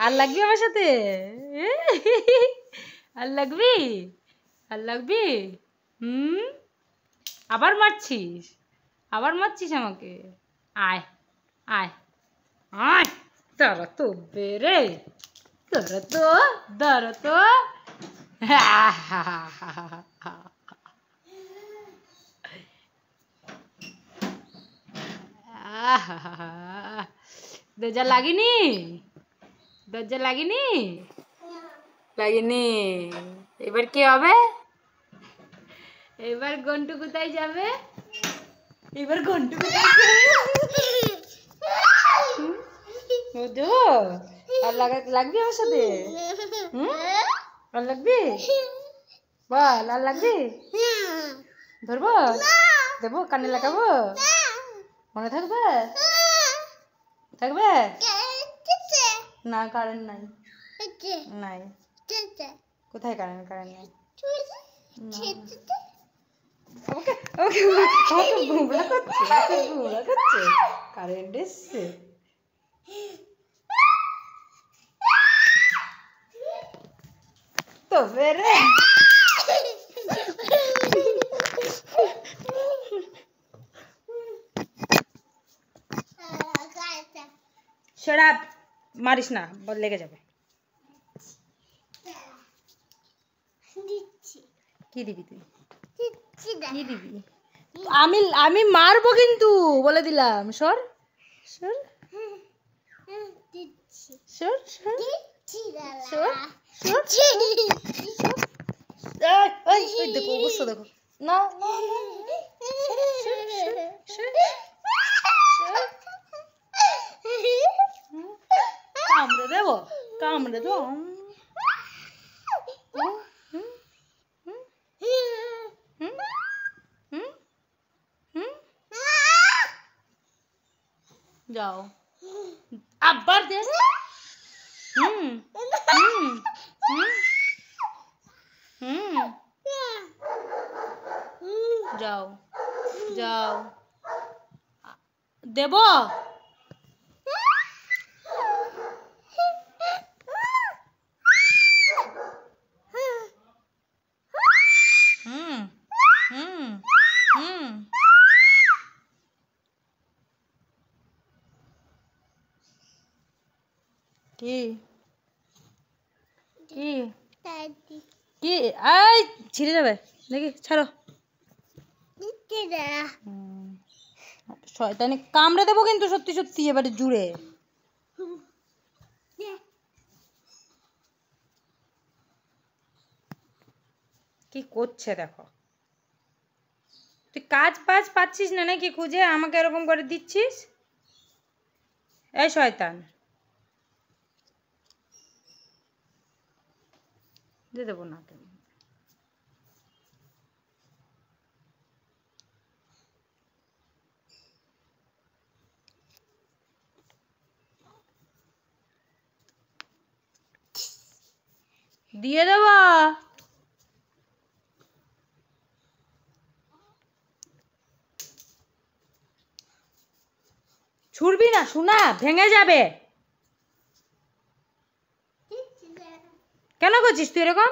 আর লাগবি আমার সাথে? আর লাগবি? আর লাগবি? আবার মারছিস? আবার মারছিস আমাকে? আয় আয় আয়, দাঁড়া তো বেরে, দাঁড়া তো, দাঁড়া তো। দরজা লাগেনি? দরজা লাগেনি? লাগেনি। এবার কি হবে? এবার গন্টু কোথায় যাবে? এবার গন্টু কোথায় যাবে? বুঝো? আর লাগবি আমার সাথে? আর লাগবি? বল, আর লাগবি? ধরবো? দেবো? কানে লাগাবো? মনে থাকবে? থাকবে না? কারেন্ট নাই। নাই কোথায় কারেন্ট? কারেন্ট নাই। আমাকে আমাকে আমাকে ঘুমরা করছে, আমাকে ঘুমরা করছে। কারেন্ট এসছে। তো বেরে শরাব মারিস না, লেগে যাবে। কি দিবি তুই? কি দিবি? আমি মারবো কিন্তু, বলে দিলাম। সর সর সর সর সর সর। দেখো অবস্থা দেখো। না কামড়ে দেবো, কামড়ে দেবো। যাও আবার দে। যাও যাও, দেব। কি কি কি? আই ছিঁড়ে যাবে দেখি, ছাড়ো। শয়তানি, কামড়ে দেবো কিন্তু সত্যি সত্যি এবারে জুড়ে। কি করছে দেখো। তুই কাজ পাজ পাচ্ছিস না নাকি খুঁজে আমাকে এরকম করে দিচ্ছিস? এই শয়তান, দিয়ে দেবো না কেন? দিয়ে দেবো। ছুড়বি না শোনা, ভেঙে যাবে। কেন করছিস তুই এরকম?